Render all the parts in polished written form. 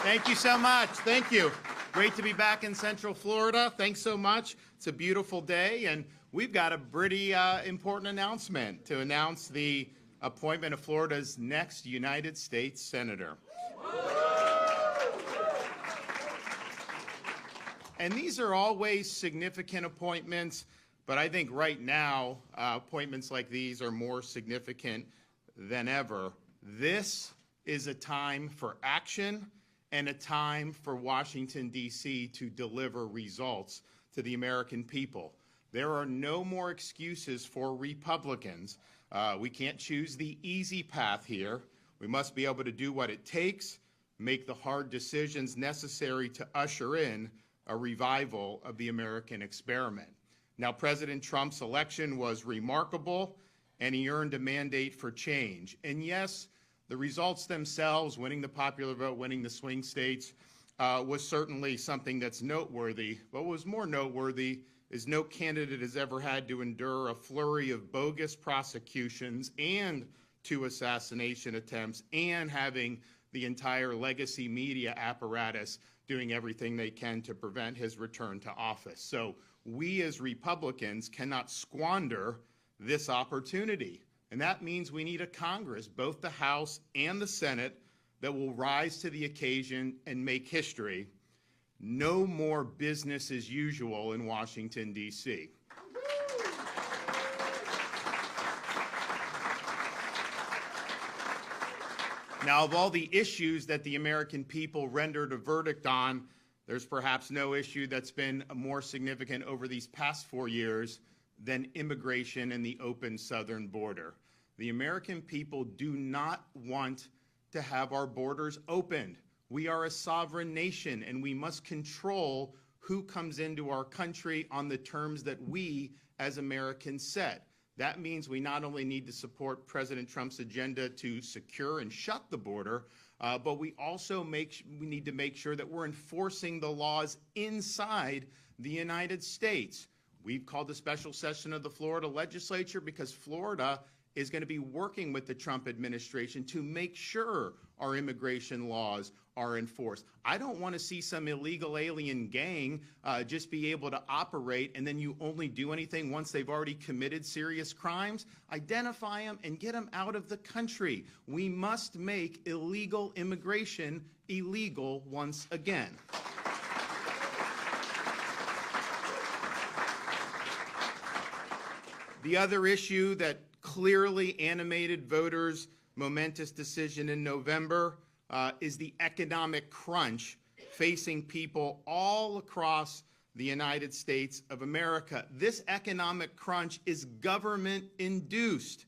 Thank you so much. Thank you. Great to be back in Central Florida. Thanks so much. It's a beautiful day, and we've got a pretty important announcement to announce the appointment of Florida's next United States Senator. And these are always significant appointments, but I think right now, appointments like these are more significant than ever. This is a time for action and a time for Washington, D.C. to deliver results to the American people. There are no more excuses for Republicans. We can't choose the easy path here. We must be able to do what it takes, make the hard decisions necessary to usher in a revival of the American experiment. Now, President Trump's election was remarkable, and he earned a mandate for change. And yes, the results themselves, winning the popular vote, winning the swing states, was certainly something that's noteworthy. But what was more noteworthy is no candidate has ever had to endure a flurry of bogus prosecutions and 2 assassination attempts and having the entire legacy media apparatus doing everything they can to prevent his return to office. So we as Republicans cannot squander this opportunity. And that means we need a Congress, both the House and the Senate, that will rise to the occasion and make history. No more business as usual in Washington, D.C. Now, of all the issues that the American people rendered a verdict on, there's perhaps no issue that's been more significant over these past 4 years than immigration and the open southern border. The American people do not want to have our borders opened. We are a sovereign nation, and we must control who comes into our country on the terms that we as Americans set. That means we not only need to support President Trump's agenda to secure and shut the border, but we also need to make sure that we're enforcing the laws inside the United States. We've called a special session of the Florida legislature because Florida is going to be working with the Trump administration to make sure our immigration laws are enforced. I don't want to see some illegal alien gang just be able to operate and then you only do anything once they've already committed serious crimes. Identify them and get them out of the country. We must make illegal immigration illegal once again. The other issue that clearly animated voters' momentous decision in November is the economic crunch facing people all across the United States of America. This economic crunch is government-induced.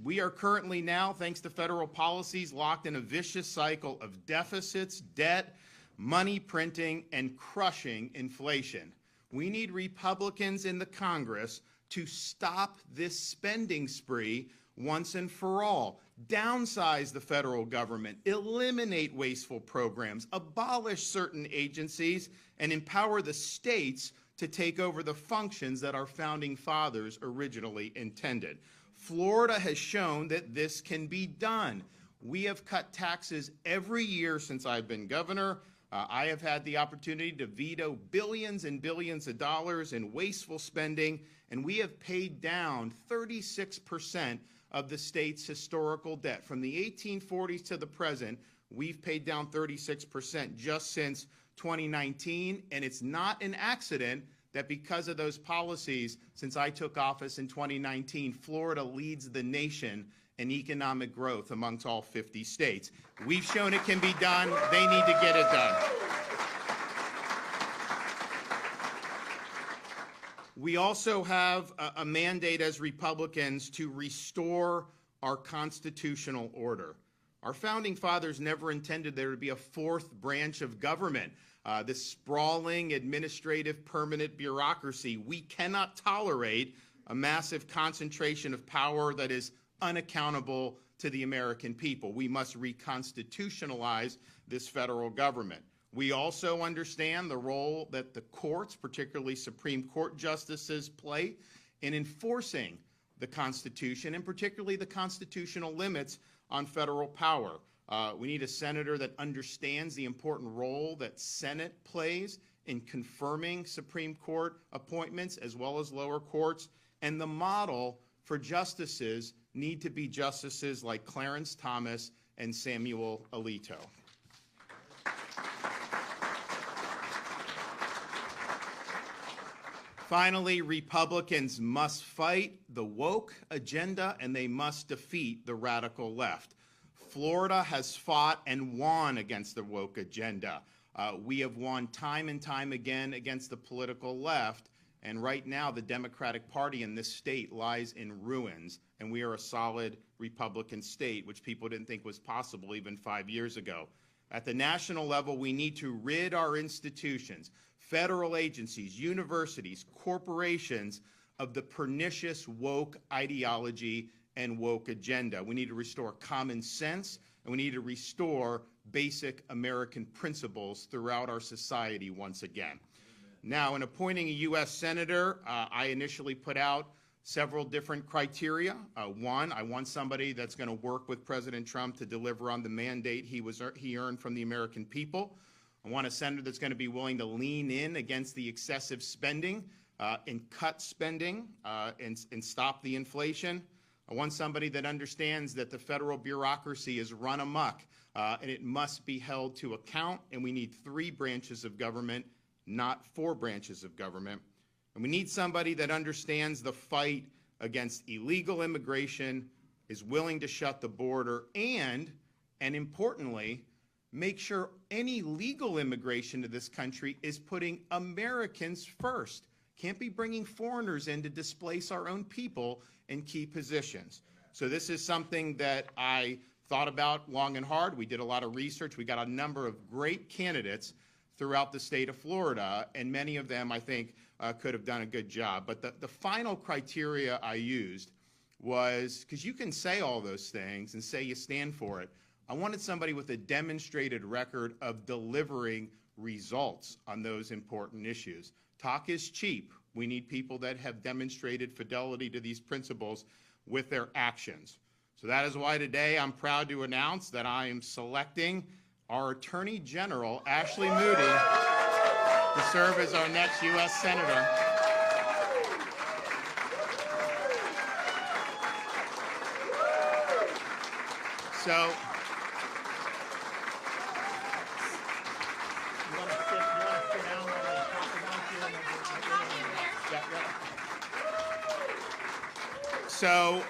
We are currently now, thanks to federal policies, locked in a vicious cycle of deficits, debt, money printing, and crushing inflation. We need Republicans in the Congress to stop this spending spree once and for all. Downsize the federal government, eliminate wasteful programs, abolish certain agencies, and empower the states to take over the functions that our founding fathers originally intended. Florida has shown that this can be done. We have cut taxes every year since I've been governor. I have had the opportunity to veto billions and billions of dollars in wasteful spending, and we have paid down 36% of the state's historical debt. From the 1840s to the present, we've paid down 36% just since 2019, and it's not an accident that because of those policies, since I took office in 2019, Florida leads the nation in economic growth amongst all 50 states. We've shown it can be done. They need to get it done. We also have a mandate as Republicans to restore our constitutional order. Our founding fathers never intended there to be a fourth branch of government, this sprawling administrative permanent bureaucracy. We cannot tolerate a massive concentration of power that is unaccountable to the American people. We must reconstitutionalize this federal government. We also understand the role that the courts, particularly Supreme Court justices, play in enforcing the Constitution, and particularly the constitutional limits on federal power. We need a senator that understands the important role that Senate plays in confirming Supreme Court appointments as well as lower courts. And the model for justices need to be justices like Clarence Thomas and Samuel Alito. Finally, Republicans must fight the woke agenda and they must defeat the radical left. Florida has fought and won against the woke agenda. We have won time and time again against the political left, and right now the Democratic Party in this state lies in ruins, and we are a solid Republican state, which people didn't think was possible even 5 years ago. At the national level, we need to rid our institutions, federal agencies, universities, corporations, of the pernicious woke ideology and woke agenda. We need to restore common sense, and we need to restore basic American principles throughout our society once again. Now, in appointing a U.S. Senator, I initially put out several different criteria. One, I want somebody that's going to work with President Trump to deliver on the mandate he earned from the American people. I want a senator that's going to be willing to lean in against the excessive spending and cut spending and stop the inflation. I want somebody that understands that the federal bureaucracy is run amok and it must be held to account, and we need 3 branches of government, not 4 branches of government. And we need somebody that understands the fight against illegal immigration, is willing to shut the border, and importantly, make sure any legal immigration to this country is putting Americans first. Can't be bringing foreigners in to displace our own people in key positions. So this is something that I thought about long and hard. We did a lot of research. We got a number of great candidates throughout the state of Florida, and many of them, I think, could have done a good job. But the final criteria I used was, because you can say all those things and say you stand for it, I wanted somebody with a demonstrated record of delivering results on those important issues. Talk is cheap. We need people that have demonstrated fidelity to these principles with their actions. So that is why today I'm proud to announce that I am selecting our Attorney General, Ashley Moody, to serve as our next U.S. Senator. So, you want to sit down while I talk about you? So,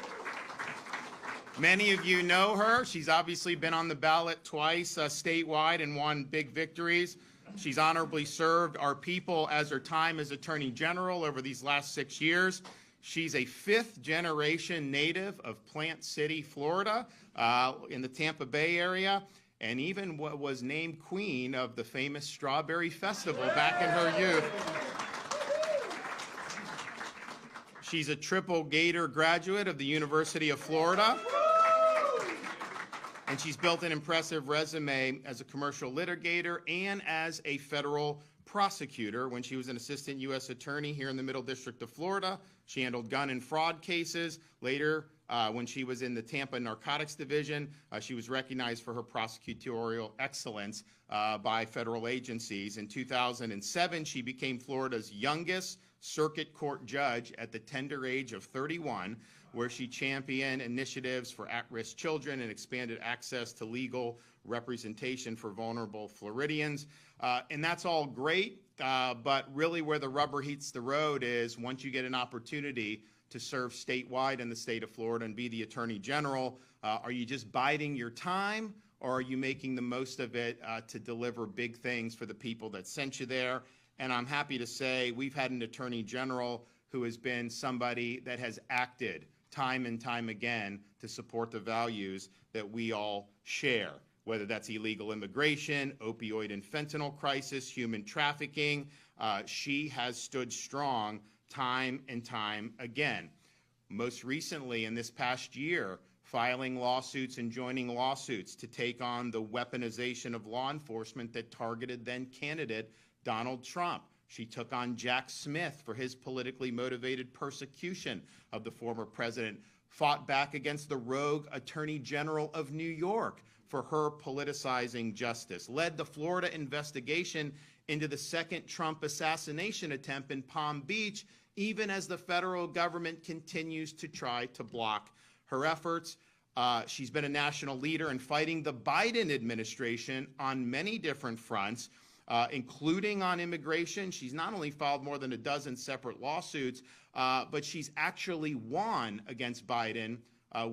many of you know her. She's obviously been on the ballot twice statewide and won big victories. She's honorably served our people as her time as Attorney General over these last 6 years. She's a 5th-generation native of Plant City, Florida, in the Tampa Bay area, and even was named queen of the famous Strawberry Festival back in her youth. She's a triple Gator graduate of the University of Florida. And she's built an impressive resume as a commercial litigator and as a federal prosecutor. When she was an assistant U.S. attorney here in the Middle District of Florida, she handled gun and fraud cases. Later, when she was in the Tampa Narcotics Division, she was recognized for her prosecutorial excellence by federal agencies. In 2007, she became Florida's youngest circuit court judge at the tender age of 31, where she championed initiatives for at-risk children and expanded access to legal representation for vulnerable Floridians. And that's all great, but really where the rubber hits the road is once you get an opportunity to serve statewide in the state of Florida and be the Attorney General, are you just biding your time, or are you making the most of it to deliver big things for the people that sent you there? And I'm happy to say we've had an Attorney General who has been somebody that has acted time and time again to support the values that we all share, whether that's illegal immigration, opioid and fentanyl crisis, human trafficking. She has stood strong time and time again. Most recently in this past year, filing lawsuits and joining lawsuits to take on the weaponization of law enforcement that targeted then candidate Donald Trump. She took on Jack Smith for his politically motivated persecution of the former president, fought back against the rogue Attorney General of New York for her politicizing justice, led the Florida investigation into the second Trump assassination attempt in Palm Beach, even as the federal government continues to try to block her efforts. She's been a national leader in fighting the Biden administration on many different fronts, including on immigration. She's not only filed more than a dozen separate lawsuits, but she's actually won against Biden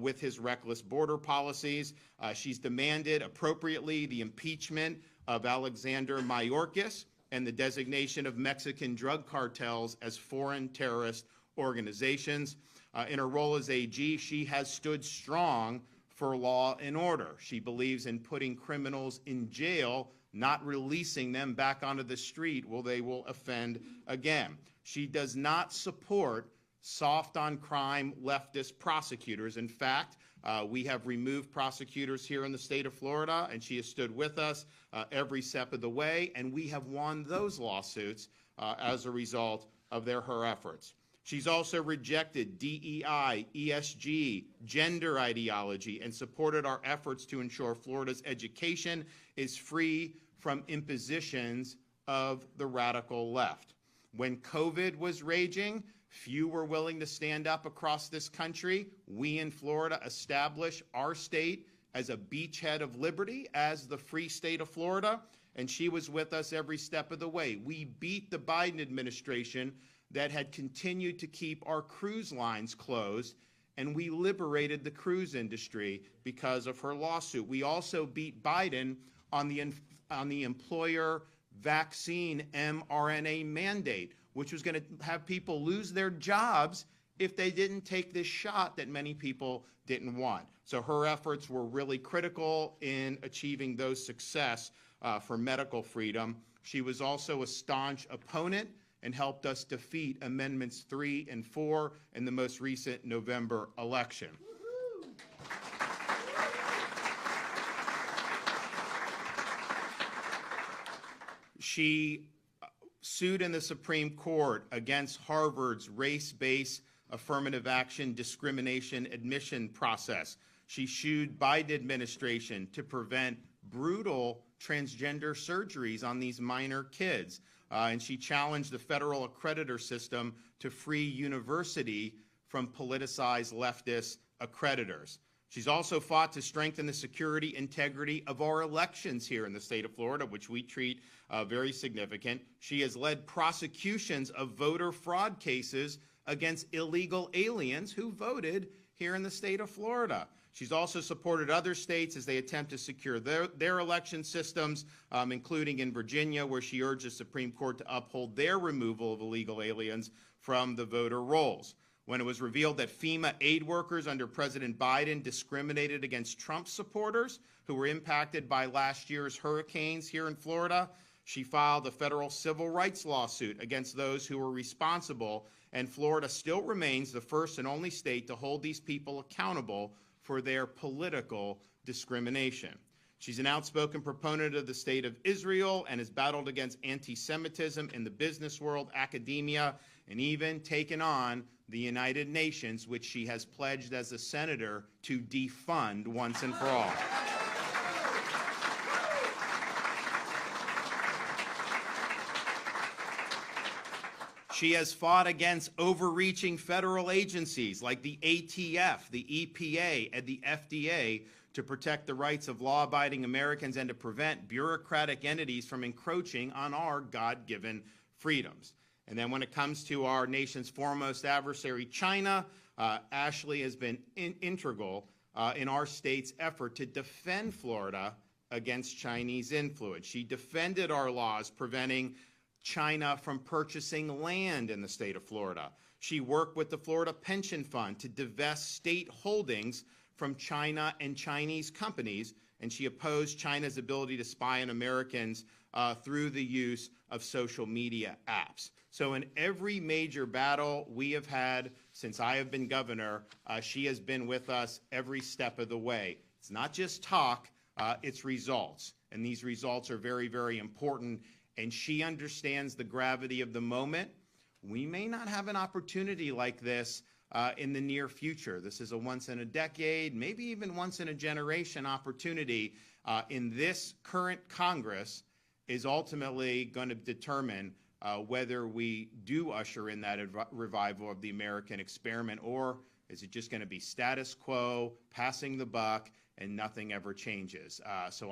with his reckless border policies. She's demanded appropriately the impeachment of Alexander Mayorkas and the designation of Mexican drug cartels as foreign terrorist organizations. In her role as AG, she has stood strong for law and order. She believes in putting criminals in jail, not releasing them back onto the street where they will offend again. She does not support soft on crime leftist prosecutors. In fact, we have removed prosecutors here in the state of Florida, and she has stood with us every step of the way, and we have won those lawsuits as a result of her efforts. She's also rejected DEI, ESG, gender ideology, and supported our efforts to ensure Florida's education is free from impositions of the radical left. When COVID was raging, few were willing to stand up across this country. We in Florida established our state as a beachhead of liberty, as the free state of Florida, and she was with us every step of the way. We beat the Biden administration that had continued to keep our cruise lines closed, and we liberated the cruise industry because of her lawsuit. We also beat Biden on the employer vaccine mRNA mandate, which was going to have people lose their jobs if they didn't take this shot that many people didn't want. So her efforts were really critical in achieving those success for medical freedom. She was also a staunch opponent and helped us defeat Amendments 3 and 4 in the most recent November election. She sued in the Supreme Court against Harvard's race-based affirmative action discrimination admission process. She sued Biden administration to prevent brutal transgender surgeries on these minor kids. And she challenged the federal accreditor system to free university from politicized leftist accreditors. She's also fought to strengthen the security integrity of our elections here in the state of Florida, which we treat very significant. She has led prosecutions of voter fraud cases against illegal aliens who voted here in the state of Florida. She's also supported other states as they attempt to secure their election systems, including in Virginia, where she urged the Supreme Court to uphold their removal of illegal aliens from the voter rolls. When it was revealed that FEMA aid workers under President Biden discriminated against Trump supporters who were impacted by last year's hurricanes here in Florida, she filed a federal civil rights lawsuit against those who were responsible, and Florida still remains the first and only state to hold these people accountable for their political discrimination. She's an outspoken proponent of the state of Israel and has battled against anti-Semitism in the business world, academia, and even taken on the United Nations, which she has pledged as a senator to defund once and for all. She has fought against overreaching federal agencies like the ATF, the EPA, and the FDA to protect the rights of law-abiding Americans and to prevent bureaucratic entities from encroaching on our God-given freedoms. And then when it comes to our nation's foremost adversary, China, Ashley has been integral in our state's effort to defend Florida against Chinese influence. She defended our laws preventing China from purchasing land in the state of Florida. She worked with the Florida Pension Fund to divest state holdings from China and Chinese companies, and she opposed China's ability to spy on Americans through the use of social media apps. So in every major battle we have had since I have been governor, she has been with us every step of the way. It's not just talk, it's results. And these results are very, very important. And she understands the gravity of the moment. We may not have an opportunity like this in the near future. This is a once in a decade, maybe even once in a generation opportunity. in this current Congress is ultimately going to determine whether we do usher in that revival of the American experiment, or is it just going to be status quo, passing the buck, and nothing ever changes? So